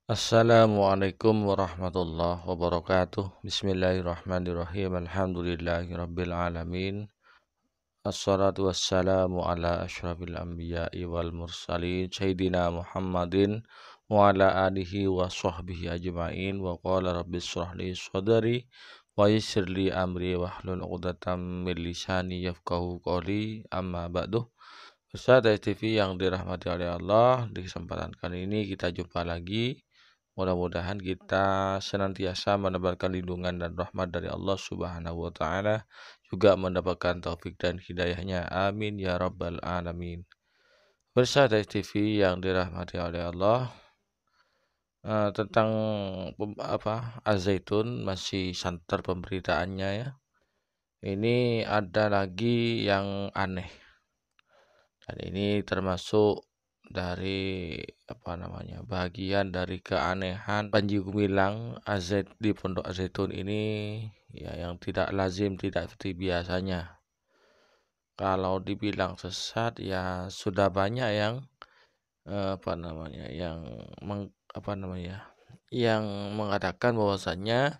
Assalamualaikum warahmatullahi wabarakatuh. Bismillahirrahmanirrahim. Alhamdulillahirabbil alamin. Assalatu wassalamu ala asyrafil anbiya'i wal mursalin sayyidina Muhammadin wa ala alihi wa sahbihi ajma'in. Wa qala rabbis shrah li sadri wa yassir li amri wahlul 'uqdatam min lisani yafqahu qawli. Amma ba'du. Pemirsa TV yang dirahmati oleh Allah, di kesempatan kali ini kita jumpa lagi. Mudah-mudahan kita senantiasa mendapatkan lindungan dan rahmat dari Allah Subhanahu wa taala, juga mendapatkan taufik dan hidayahnya. Amin ya rabbal alamin. Pemirsa TV yang dirahmati oleh Allah, tentang Az-Zaitun masih santer pemberitaannya ya. Ini ada lagi yang aneh. Dan ini termasuk dari bagian dari keanehan Panji Gumilang di Pondok Az-Zaitun ini ya, yang tidak lazim, tidak seperti biasanya. Kalau dibilang sesat ya sudah banyak yang yang mengatakan bahwasannya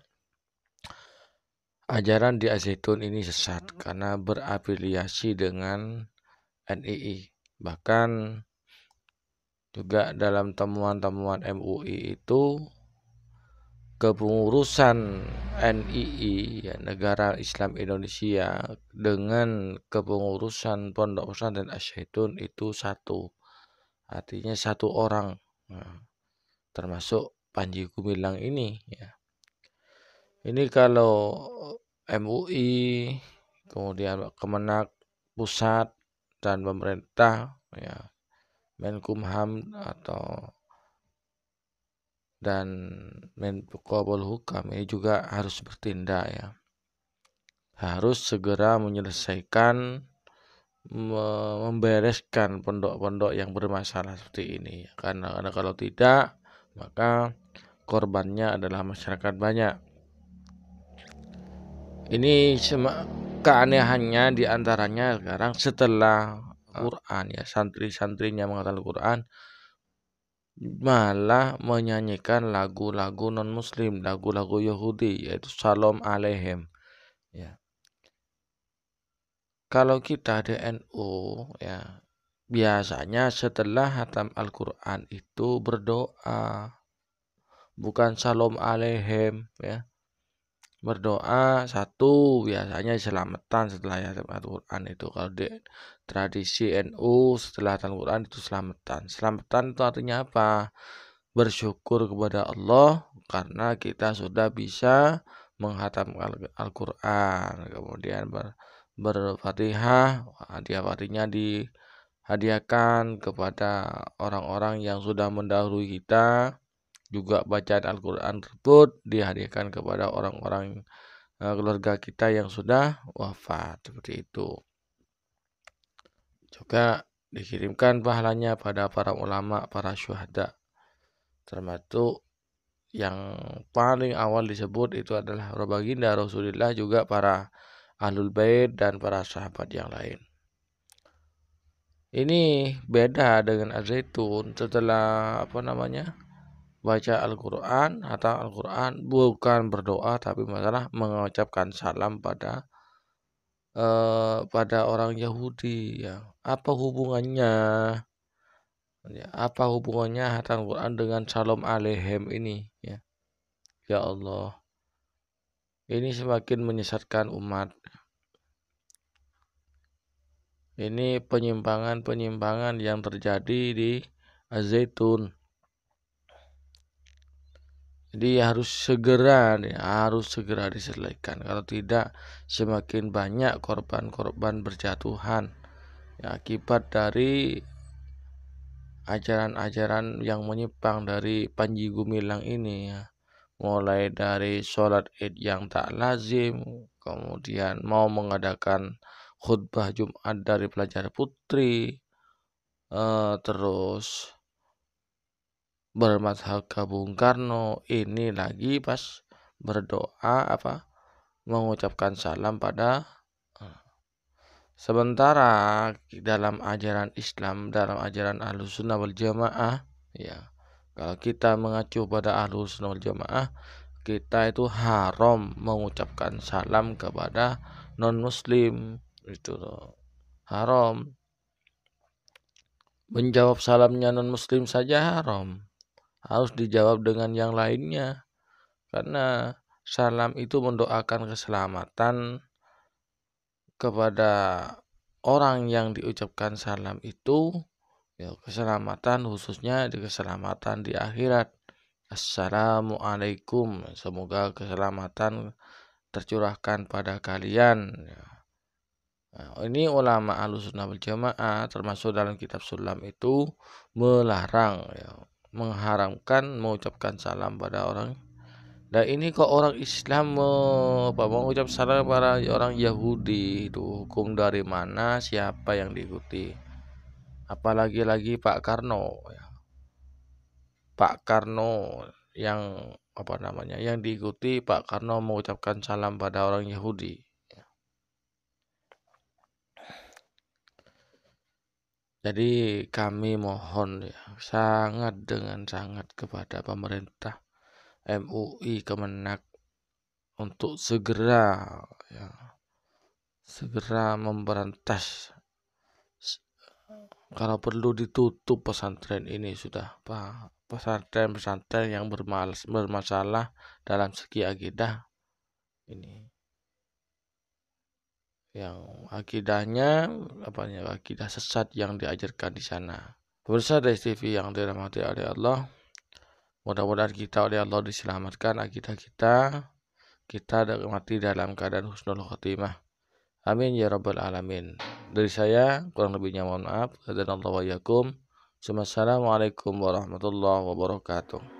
ajaran di Az-Zaitun ini sesat karena berafiliasi dengan NII. Bahkan juga dalam temuan-temuan MUI itu kepengurusan NII ya, Negara Islam Indonesia, dengan kepengurusan Pondok Pesantren Az-Zaitun itu satu. Artinya satu orang. Nah, termasuk Panji Gumilang ini ya. Ini kalau MUI, kemudian Kemenak pusat dan pemerintah ya, Menkumham dan Menko Polhukam ini juga harus bertindak ya. Harus segera menyelesaikan, membereskan pondok-pondok yang bermasalah seperti ini. Karena kalau tidak, maka korbannya adalah masyarakat banyak. Ini keanehannya diantaranya sekarang setelah Quran ya, santri-santrinya mengatakan Quran malah menyanyikan lagu-lagu non-muslim, lagu-lagu Yahudi, yaitu Shalom Aleichem ya. Kalau kita di NU ya, biasanya setelah hatam Al-Quran itu berdoa, bukan Shalom Aleichem ya. Berdoa satu, biasanya selamatan setelah hatam Al-Quran itu. Kalau di tradisi NU setelah hatam Al-Quran itu selamatan. Selamatan itu artinya apa? Bersyukur kepada Allah karena kita sudah bisa menghatam Al-Quran. Kemudian berfatihah, hadiah-hadiahnya dihadiahkan kepada orang-orang yang sudah mendahului kita. Juga bacaan Al-Quran tersebut dihadiahkan kepada orang-orang keluarga kita yang sudah wafat, seperti itu. Juga dikirimkan pahalanya pada para ulama, para syuhada. Termasuk yang paling awal disebut itu adalah baginda Rasulullah, juga para ahlul bait dan para sahabat yang lain. Ini beda dengan Az-Zaitun. Setelah baca Al-Quran atau Al-Quran, bukan berdoa tapi masalah mengucapkan salam pada orang Yahudi ya. Apa hubungannya? Ya, apa hubungannya hatam Quran dengan Shalom Aleichem ini ya? Ya Allah, ini semakin menyesatkan umat. Ini penyimpangan yang terjadi di Az-Zaitun. Jadi harus segera diselesaikan. Kalau tidak, semakin banyak korban-korban berjatuhan ya, akibat dari ajaran-ajaran yang menyimpang dari Panji Gumilang ini ya. Mulai dari sholat Id yang tak lazim, kemudian mau mengadakan khutbah Jumat dari pelajar putri, terus bermadhab ke Bung Karno. Ini lagi pas berdoa mengucapkan salam pada sementara dalam ajaran Islam, dalam ajaran Ahlussunnah wal Jamaah ya, Kalau kita mengacu pada Ahlus Sunnah wal Jamaah, kita itu haram mengucapkan salam kepada non muslim, itu loh. Haram. Menjawab salamnya non muslim saja haram. Harus dijawab dengan yang lainnya. Karena salam itu mendoakan keselamatan kepada orang yang diucapkan salam itu, ya, keselamatan khususnya di keselamatan di akhirat. Assalamualaikum, semoga keselamatan tercurahkan pada kalian. Nah, ini ulama Ahlussunnah wal Jamaah termasuk dalam kitab Sulam itu melarang, ya, mengharamkan mengucapkan salam pada orang. Dan ini kok orang Islam mengucap salam pada orang Yahudi, itu hukum dari mana, siapa yang diikuti? Apalagi lagi Pak Karno, ya. Pak Karno yang yang diikuti Pak Karno mengucapkan salam pada orang Yahudi. Jadi kami mohon, ya, dengan sangat kepada pemerintah, MUI, Kemenak untuk segera memberantas. Kalau perlu ditutup pesantren ini sudah, Pak. Pesantren yang bermasalah dalam segi akidah ini, yang akidahnya akidah sesat yang diajarkan di sana. Pemirsa dari TV yang dirahmati oleh Allah, mudah-mudahan kita oleh Allah diselamatkan akidah kita mati dalam keadaan husnul khotimah. Amin ya rabbal alamin. Dari saya kurang lebihnya mohon maaf. Hadanallahu wa iyyakum. Wassalamualaikum warahmatullahi wabarakatuh.